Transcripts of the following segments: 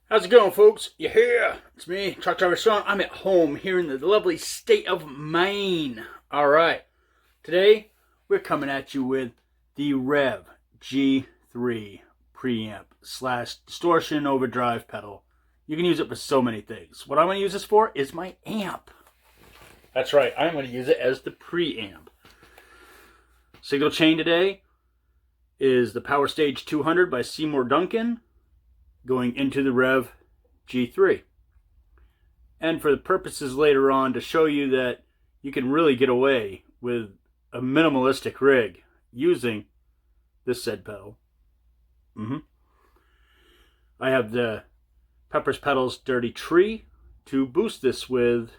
How's it going, folks? You here? It's me, Truck Driver Strong. I'm at home here in the lovely state of Maine. Alright, today we're coming at you with the Revv G3 preamp / distortion overdrive pedal. You can use it for so many things. What I'm going to use this for is my amp. That's right, I'm going to use it as the preamp. Signal chain today is the Power Stage 200 by Seymour Duncan, going into the Revv G3. And for the purposes later on to show you that you can really get away with a minimalistic rig using this said pedal. I have the Peppers Pedals Dirty Tree to boost this with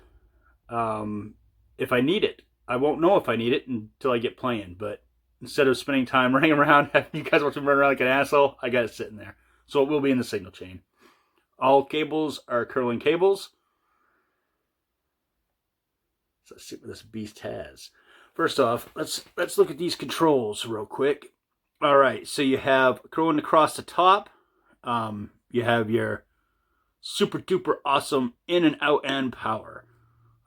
if I need it. I won't know if I need it until I get playing, but instead of spending time running around having you guys watch me run around like an asshole, I got it sitting there. So it will be in the signal chain. All cables are curling cables. So let's see what this beast has. First off, let's look at these controls real quick. All right, so you have curling across the top. You have your super duper awesome in and out end power.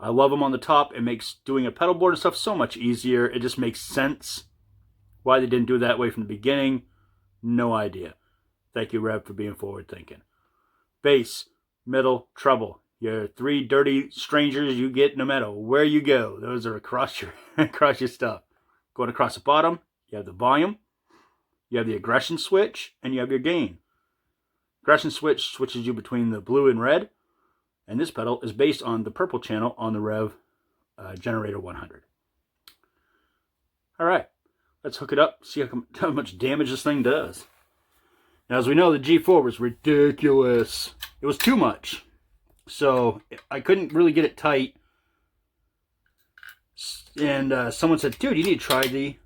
I love them on the top. It makes doing a pedal board and stuff so much easier. It just makes sense. Why they didn't do it that way from the beginning, no idea. Thank you, Revv, for being forward thinking. Bass, middle, treble. Your three dirty strangers you get no matter where you go. Those are across your across your stuff. Going across the bottom, you have the volume, you have the aggression switch, and you have your gain. Aggression switch switches you between the blue and red, and this pedal is based on the purple channel on the Revv Generator 100. All right, let's hook it up, see how much damage this thing does. Now, as we know, the G4 was ridiculous. It was too much. So I couldn't really get it tight. And someone said, dude, you need to try the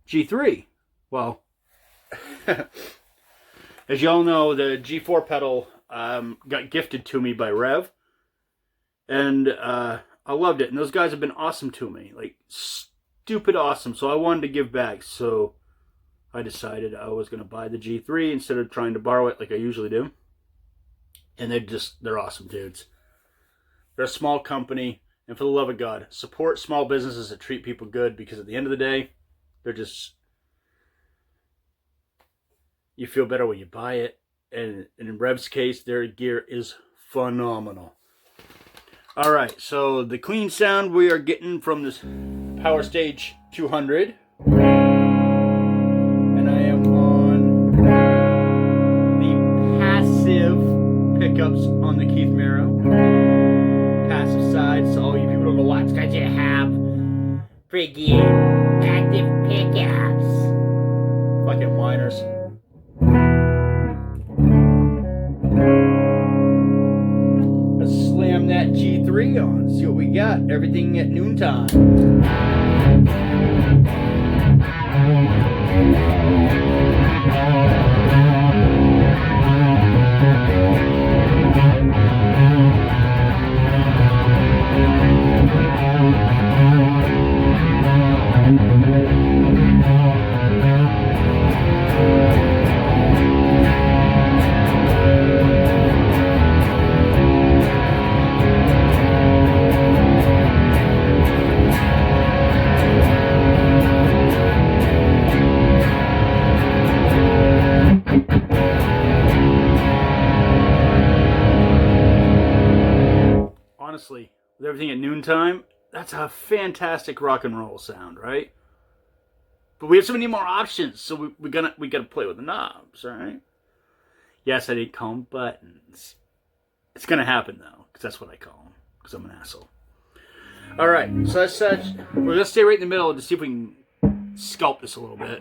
G3. Well, as y'all know, the G4 pedal got gifted to me by Revv. And I loved it. And those guys have been awesome to me. Like, stupid awesome. So I wanted to give back. So I decided I was going to buy the G3 instead of trying to borrow it like I usually do. And they're awesome dudes. They're a small company, and for the love of God, support small businesses that treat people good, because at the end of the day, they're just, you feel better when you buy it. And in Revv's case, their gear is phenomenal. Alright, so the clean sound we are getting from this Power Stage 200. Pickups on the Keith Merrow. Passive side, so all you people don't go, well, it's because you have freaking active pickups. Fucking whiners. Let's slam that G3 on, see what we got. Everything at noontime. Honestly, with everything at noontime, that's a fantastic rock and roll sound, right? But we have so many more options, so we gotta play with the knobs, right? Yes, I did call them buttons. It's gonna happen though, because that's what I call them, because I'm an asshole. All right, so as such, we're gonna stay right in the middle to see if we can sculpt this a little bit.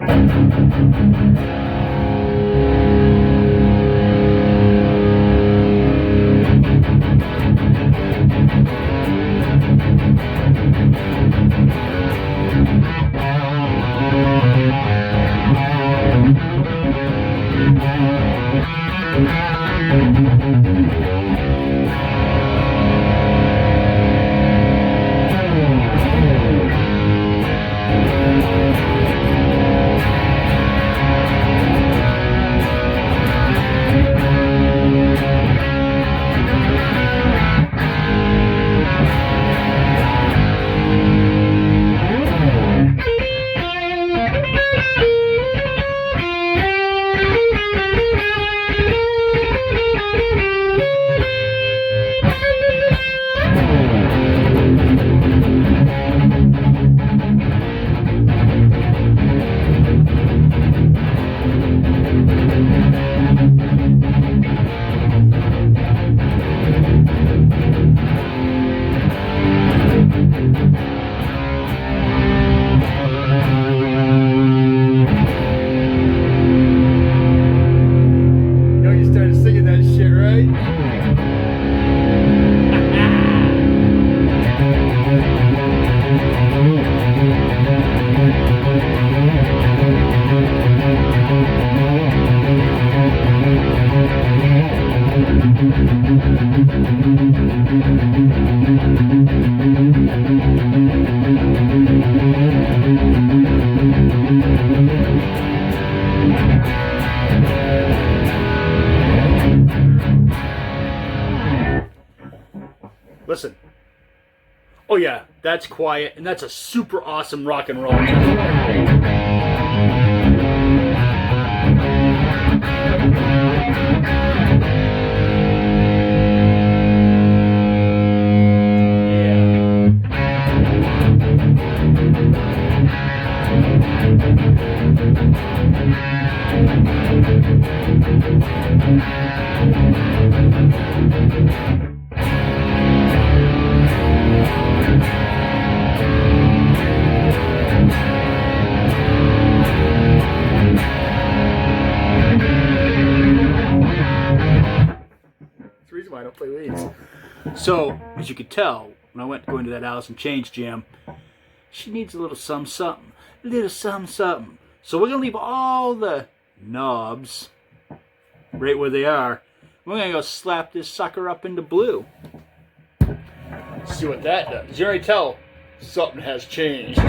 Oh yeah, that's quiet, and that's a super awesome rock and roll. I don't play leads. So, as you could tell, when I went to go into that Alice in Chains jam, she needs a little something. A little something. So we're going to leave all the knobs right where they are. We're going to go slap this sucker up into blue. See what that does. You already tell something has changed.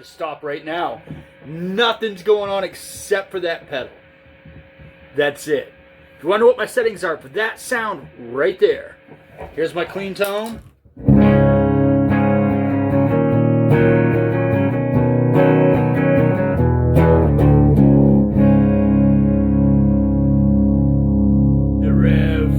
Stop right now. Nothing's going on except for that pedal. That's it. If you wonder what my settings are for that sound right there, here's my clean tone. The Revv.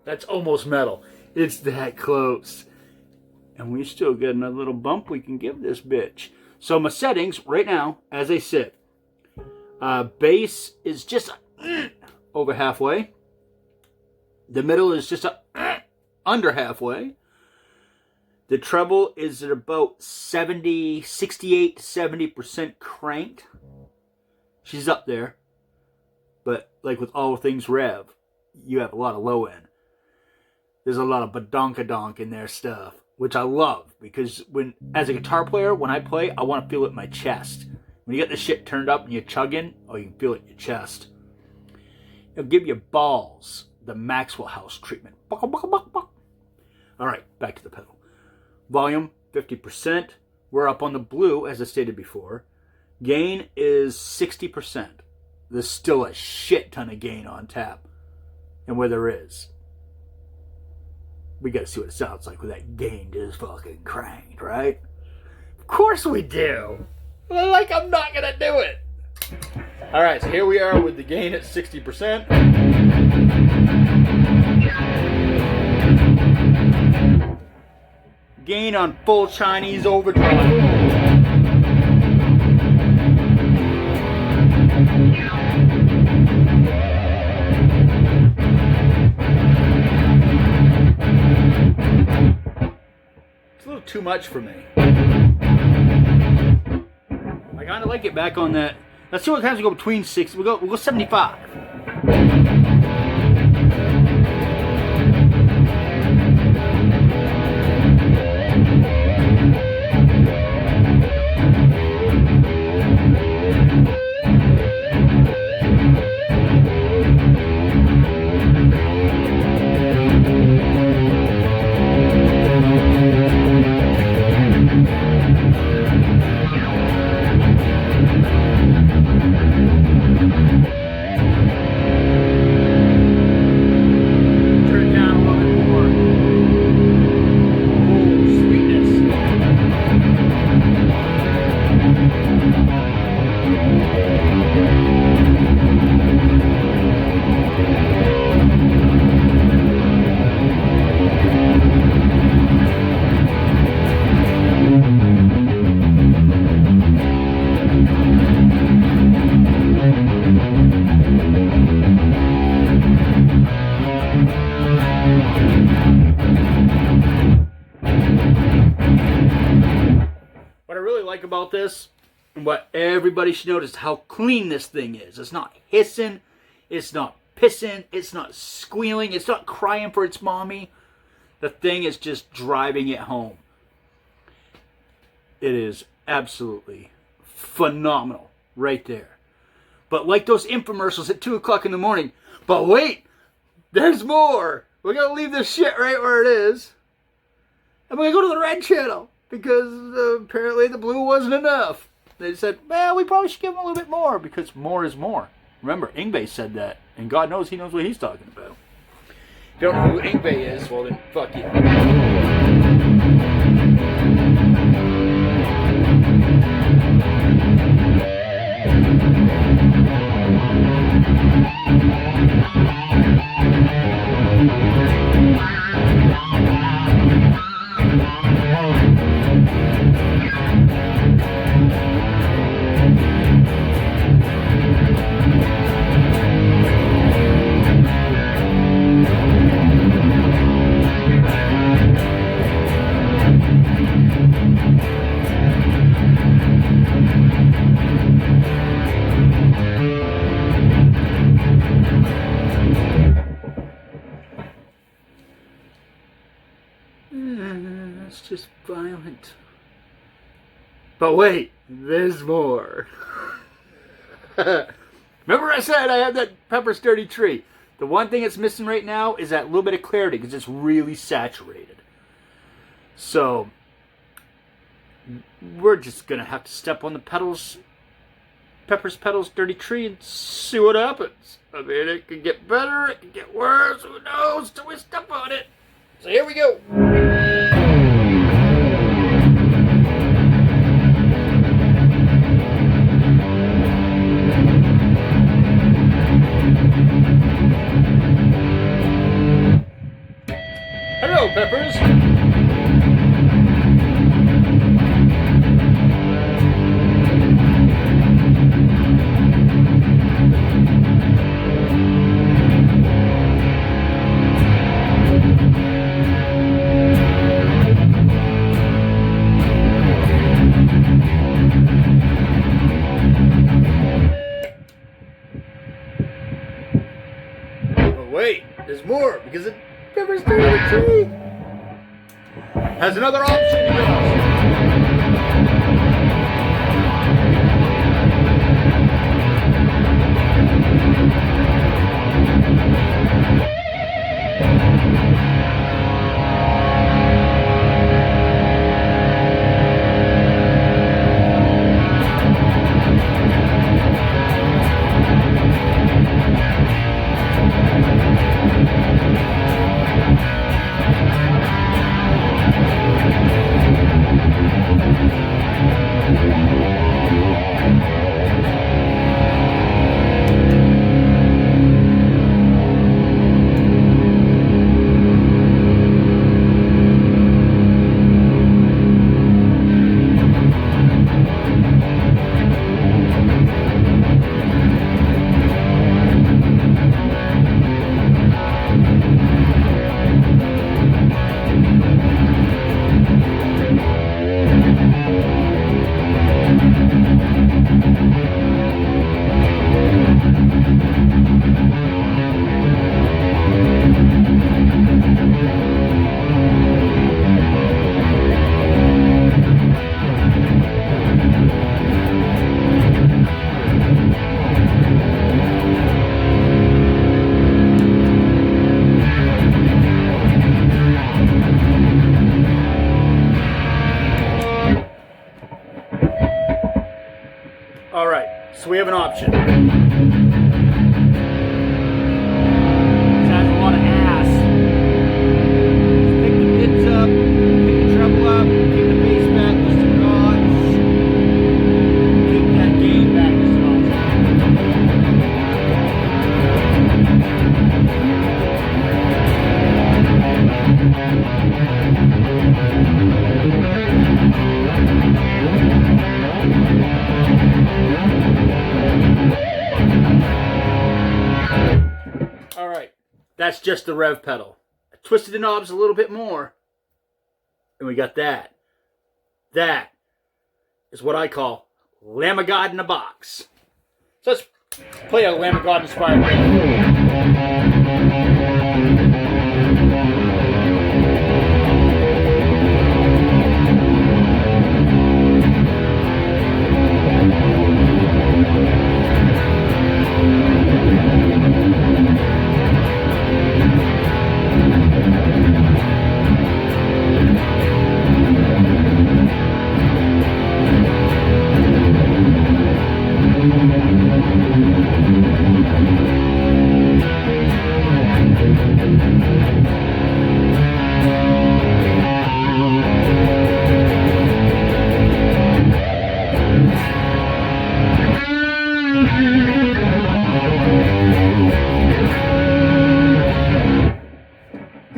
That's almost metal. It's that close. And we still got another little bump we can give this bitch. So my settings right now, as they sit. Bass is just over halfway. The middle is just under halfway. The treble is at about 68 to 70% cranked. She's up there. But like with all things Revv, you have a lot of low end. There's a lot of badonkadonk in their stuff, which I love, because as a guitar player, when I play, I want to feel it in my chest. When you get this shit turned up and you're chugging, oh, you can feel it in your chest. It'll give you balls, the Maxwell House treatment. All right, back to the pedal. Volume, 50%. We're up on the blue, as I stated before. Gain is 60%. There's still a shit ton of gain on tap, and where there is. We gotta see what it sounds like with that gain just fucking cranked, right? Of course we do! Like I'm not gonna do it! Alright, so here we are with the gain at 60%. Gain on full Chinese overdrive. Too much for me. I kind of like it back on that. Let's see what times we go between 60. We'll go 75. really like about this, and what everybody should notice, how clean this thing is. It's not hissing, it's not pissing, it's not squealing, it's not crying for its mommy. The thing is just driving it home. It is absolutely phenomenal right there. But like those infomercials at 2 o'clock in the morning, but wait, there's more. We're going to leave this shit right where it is. And we're going to go to the red channel because apparently the blue wasn't enough. They said, well, we probably should give them a little bit more because more is more. Remember, Ingve said that, and God knows he knows what he's talking about. If you don't know who Ingve is, well then, fuck you. That's just violent. But wait, there's more. Remember I said I have that pepper sturdy tree. The one thing it's missing right now is that little bit of clarity because it's really saturated. So we're just going to have to step on the petals, Pepper's Petals Dirty Tree, and see what happens. I mean, it could get better, it could get worse, who knows, till we step on it. So here we go. Hello, Peppers. Wait, there's more because it Pepper's Dirty Tree has another option to go. All right, so we have an option. It has a lot of ass. Just pick the mids up, pick the treble up, kick the bass back just a notch, kick that gain back just a notch. All right, that's just the Revv pedal. I twisted the knobs a little bit more, and we got that. That is what I call Lamb of God in a box. So let's play a Lamb of God inspired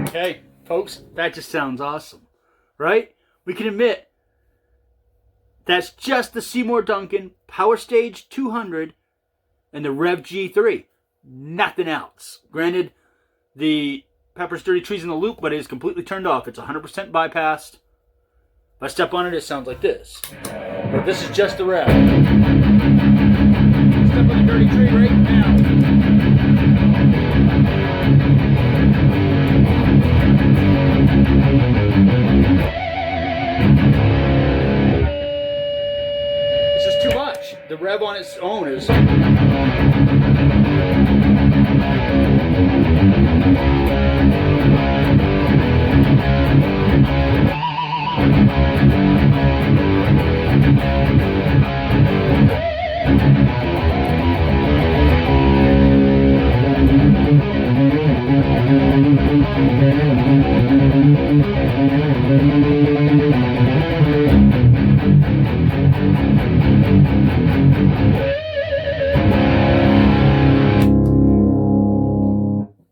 Okay, folks, that just sounds awesome, right? We can admit that's just the Seymour Duncan Power Stage 200 and the Revv G3. Nothing else. Granted, the Pepper's Dirty Trees in the loop, but it is completely turned off. It's 100% bypassed. If I step on it, it sounds like this. But this is just the Revv. Step on the Dirty Tree right now. This is too much. The Revv on its own is...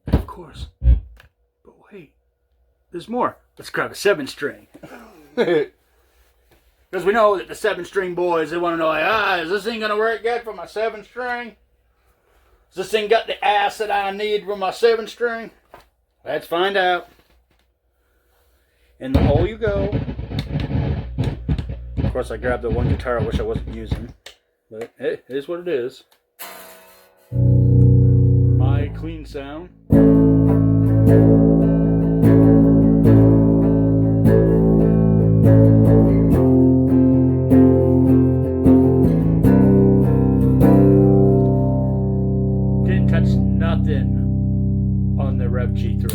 Of course. But wait, there's more. Let's grab a 7-string. Because we know that the 7-string boys, they want to know, like, is this thing going to work good for my 7-string? Has this thing got the ass that I need for my 7-string? Let's find out. In the hole you go. Of course, I grabbed the one guitar I wish I wasn't using. But it is what it is. My clean sound. Didn't touch nothing on the Revv G3.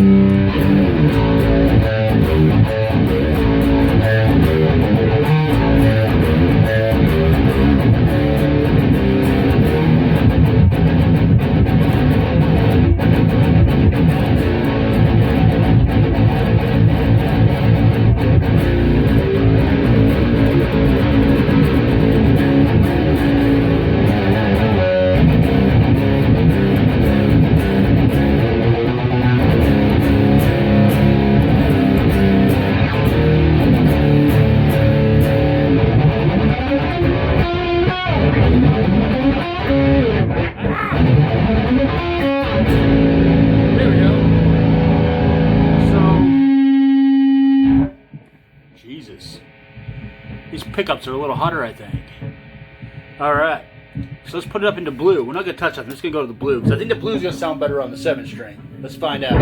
These pickups are a little hotter, I think. Alright, so let's put it up into blue. We're not going to touch it. I'm just going to go to the blue, because I think the blue's going to sound better on the 7-string. Let's find out.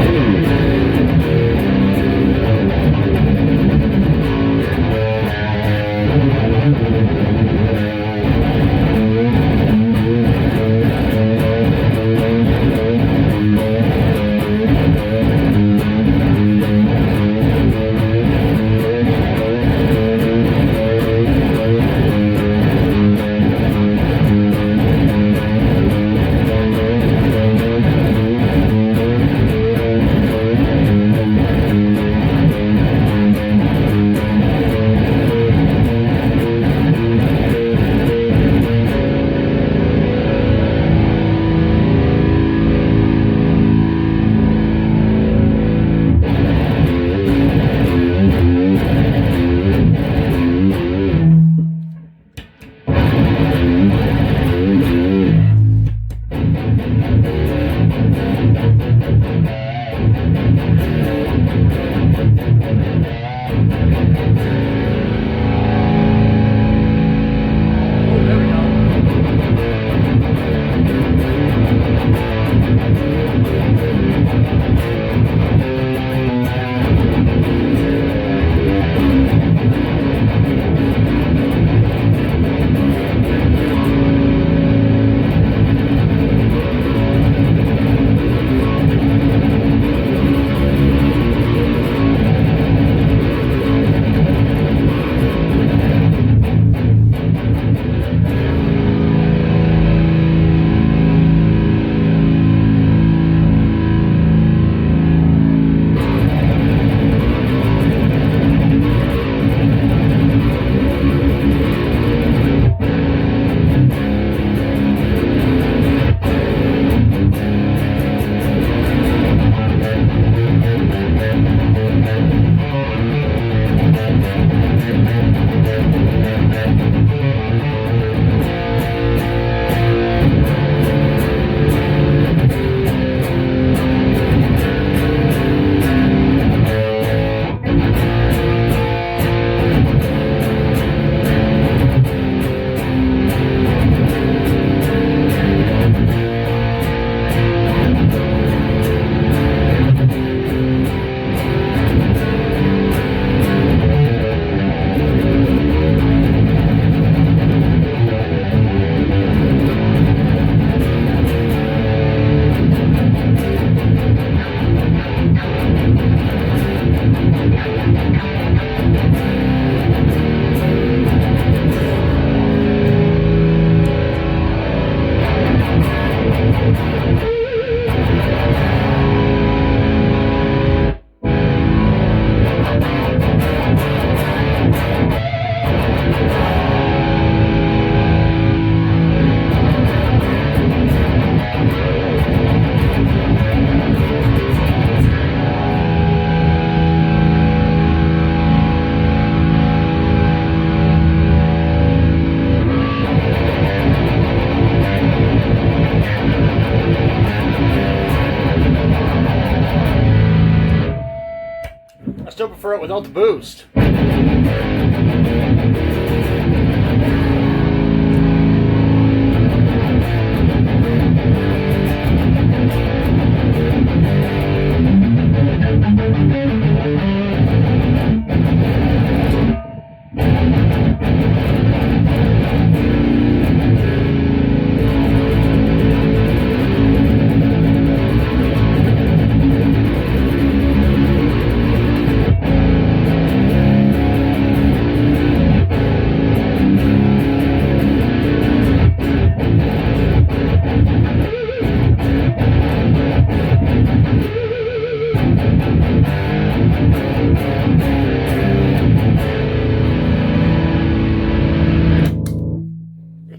for it without the boost.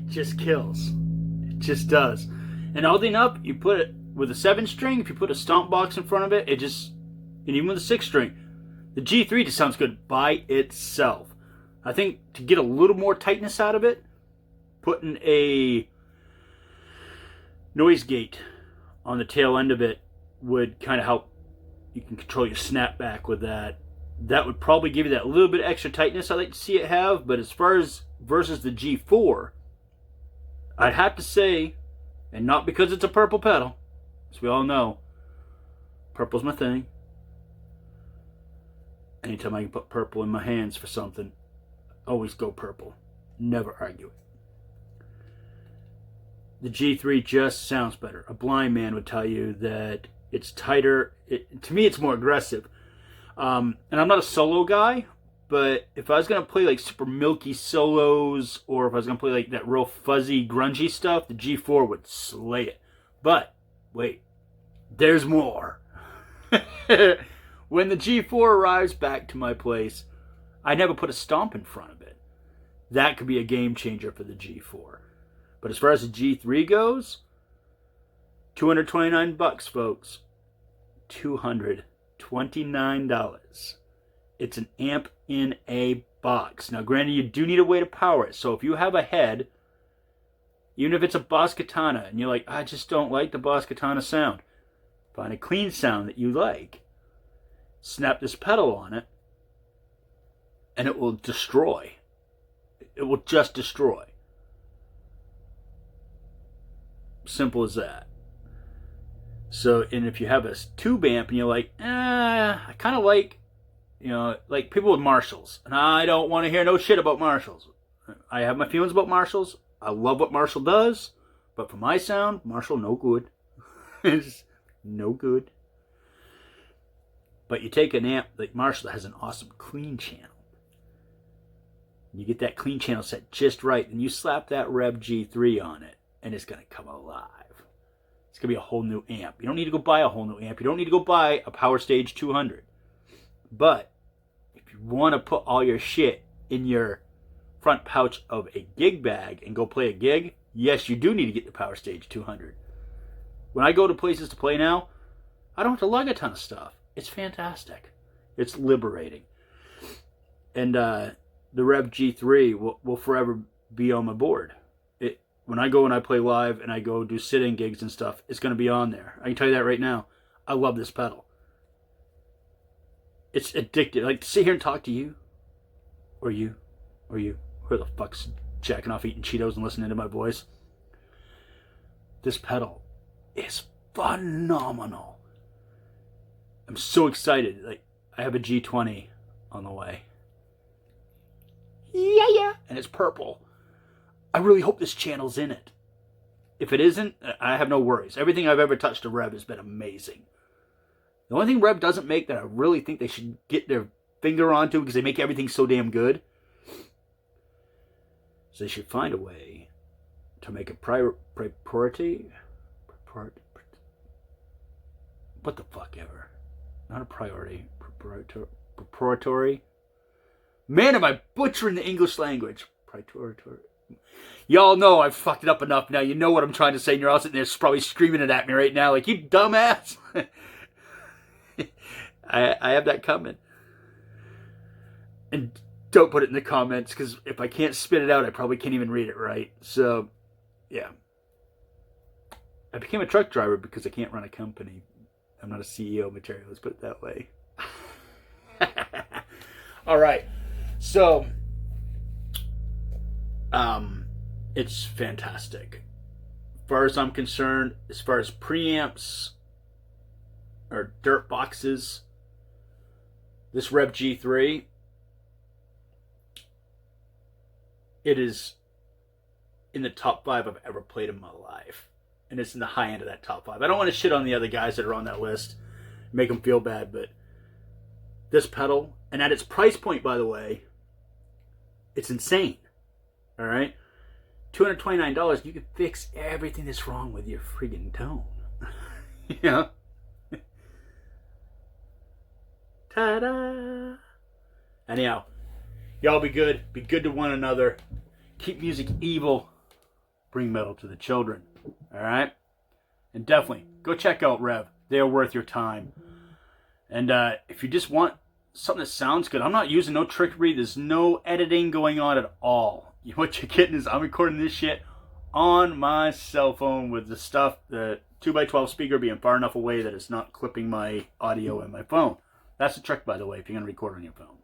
Just kills. It just does. And oddly enough, you put it with a 7-string, if you put a stomp box in front of it, and even with a 6-string, the G3 just sounds good by itself. I think to get a little more tightness out of it, putting a noise gate on the tail end of it would kind of help. You can control your snapback with that. That would probably give you that little bit of extra tightness I'd like to see it have. But as far as versus the G4, I'd have to say, and not because it's a purple pedal, as we all know, purple's my thing. Anytime I can put purple in my hands for something, always go purple. Never argue it. The G3 just sounds better. A blind man would tell you that it's tighter. To me, it's more aggressive. And I'm not a solo guy, but if I was going to play like super milky solos, or if I was going to play like that real fuzzy, grungy stuff, the G4 would slay it. But, wait, there's more. When the G4 arrives back to my place, I never put a stomp in front of it. That could be a game changer for the G4. But as far as the G3 goes, $229, folks. $229. It's an amp in a box. Now, granted, you do need a way to power it. So if you have a head, even if it's a Boss Katana, and you're like, I just don't like the Boss Katana sound, find a clean sound that you like. Snap this pedal on it, and it will destroy. It will just destroy. Simple as that. So, and if you have a tube amp and you're like, I kind of like, like people with Marshalls, and I don't want to hear no shit about Marshalls. I have my feelings about Marshalls. I love what Marshall does, but for my sound, Marshall no good. It's no good. But you take an amp like Marshall that has an awesome clean channel. You get that clean channel set just right, and you slap that Revv G3 on it, and it's going to come alive. It's going to be a whole new amp. You don't need to go buy a whole new amp. You don't need to go buy a Power Stage 200. But if you want to put all your shit in your front pouch of a gig bag and go play a gig, yes, you do need to get the Power Stage 200. When I go to places to play now, I don't have to lug a ton of stuff. It's fantastic. It's liberating. And the Revv G3 will forever be on my board. When I go and I play live and I go do sit-in gigs and stuff, it's going to be on there. I can tell you that right now. I love this pedal. It's addictive. Like, to sit here and talk to you, or you, who the fuck's jacking off eating Cheetos and listening to my voice. This pedal is phenomenal. I'm so excited. Like, I have a G20 on the way. Yeah. And it's purple. I really hope this channel's in it. If it isn't, I have no worries. Everything I've ever touched to Revv has been amazing. The only thing Revv doesn't make that I really think they should get their finger onto, because they make everything so damn good, so they should find a way to make a priority. What the fuck ever. Not a priority. Proprietary. Man, am I butchering the English language. Priority. Y'all know I've fucked it up enough now. You know what I'm trying to say, and you're all sitting there probably screaming it at me right now, like, you dumbass. I have that coming. And don't put it in the comments, because if I can't spit it out, I probably can't even read it right. So, yeah. I became a truck driver because I can't run a company. I'm not a CEO material, let's put it that way. All right. So, it's fantastic. As far as I'm concerned, as far as preamps or dirt boxes, this Revv G3, it is in the top 5 I've ever played in my life. And it's in the high end of that top 5. I don't want to shit on the other guys that are on that list, make them feel bad, but this pedal, and at its price point, by the way, it's insane. All right? $229, you can fix everything that's wrong with your friggin' tone. Yeah. Ta-da! Anyhow, y'all be good. Be good to one another. Keep music evil. Bring metal to the children. All right? And definitely, go check out Revv. They are worth your time. And if you just want something that sounds good, I'm not using no trickery. There's no editing going on at all. What you're getting is I'm recording this shit on my cell phone with the stuff, the 2x12 speaker being far enough away that it's not clipping my audio in my phone. That's the trick, by the way, if you're going to record on your phone.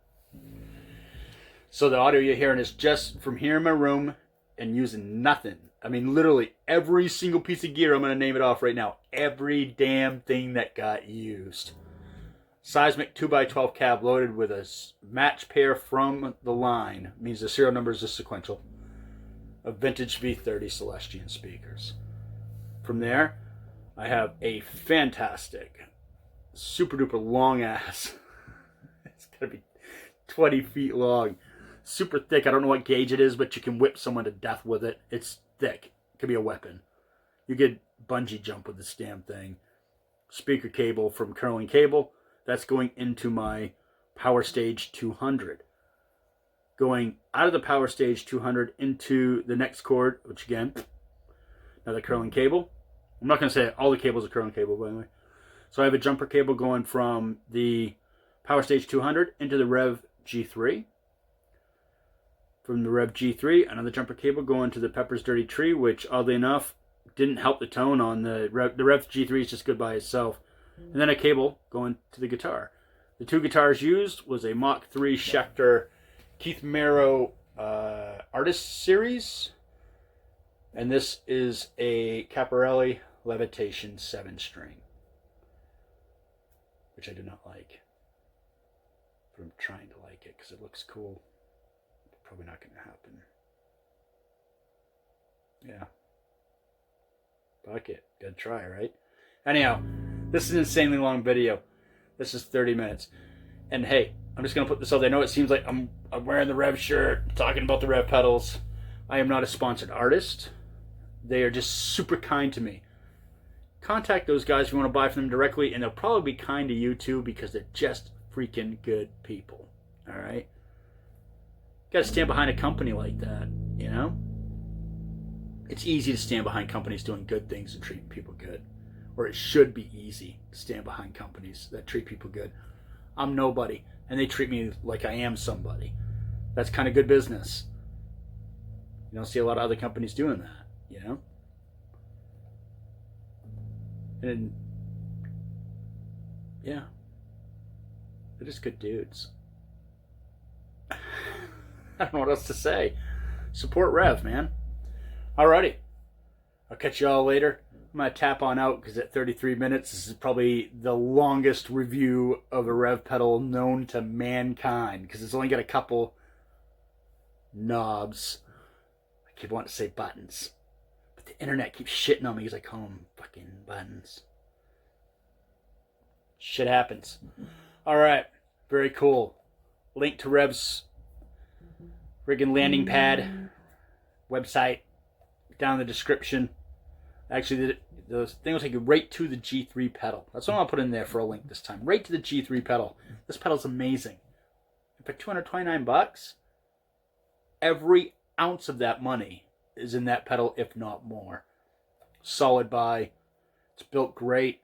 So the audio you're hearing is just from here in my room and using nothing. I mean, literally every single piece of gear, I'm going to name it off right now. Every damn thing that got used. Seismic 2x12 cab loaded with a match pair from the line. Means the serial numbers are sequential. Of vintage V30 Celestion speakers. From there, I have a fantastic, super duper long ass. It's going to be 20 feet long. Super thick. I don't know what gauge it is, but you can whip someone to death with it. It's thick. It could be a weapon. You get bungee jump with this damn thing. Speaker cable from Curling Cable. That's going into my Power Stage 200. Going out of the Power Stage 200 into the next cord, which again, another curling cable. I'm not going to say all the cables are curling cable, by the way. So I have a jumper cable going from the Power Stage 200 into the Revv G3. From the Revv G3, another jumper cable going to the Pepper's Dirty Tree, which oddly enough didn't help the tone on the Revv. The Revv G3 is just good by itself. And then a cable going to the guitar. The two guitars used was a Mach 3 Schecter Keith Merrow Artist Series. And this is a Caparelli Levitation 7-string. Which I do not like. But I'm trying to like it because it looks cool. Probably not going to happen. Yeah. Fuck it. Gotta try, right? Anyhow, this is an insanely long video. This is 30 minutes. And hey, I'm just going to put this out there. I know it seems like I'm wearing the Revv shirt, talking about the Revv pedals. I am not a sponsored artist. They are just super kind to me. Contact those guys if you want to buy from them directly, and they'll probably be kind to you too because they're just freaking good people. All right? Got to stand behind a company like that, you know? It's easy to stand behind companies doing good things and treating people good. Or it should be easy to stand behind companies that treat people good. I'm nobody, and they treat me like I am somebody. That's kind of good business. You don't see a lot of other companies doing that, you know? And, yeah. They're just good dudes. I don't know what else to say. Support Revv, man. Alrighty. I'll catch you all later. I'm going to tap on out because at 33 minutes, this is probably the longest review of a Revv pedal known to mankind because it's only got a couple knobs. I keep wanting to say buttons. But the internet keeps shitting on me because I call them fucking buttons. Shit happens. Alright. Very cool. Link to Revv's friggin' landing pad website down in the description. Actually, the thing will take you right to the G3 pedal. That's what I'll put in there for a link this time. Right to the G3 pedal. This pedal's amazing. And for $229, every ounce of that money is in that pedal, if not more. Solid buy. It's built great.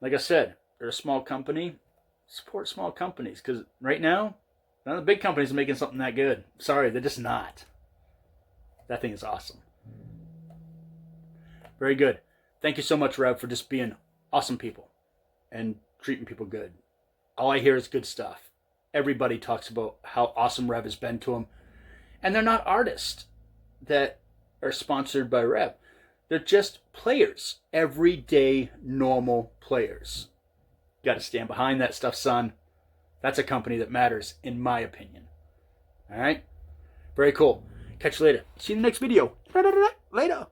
Like I said, they're a small company. Support small companies, because right now, none of the big companies are making something that good. Sorry, they're just not. That thing is awesome. Very good. Thank you so much, Revv, for just being awesome people and treating people good. All I hear is good stuff. Everybody talks about how awesome Revv has been to them. And they're not artists that are sponsored by Revv. They're just players. Everyday, normal players. Got to stand behind that stuff, son. That's a company that matters, in my opinion. All right? Very cool. Catch you later. See you in the next video. Later.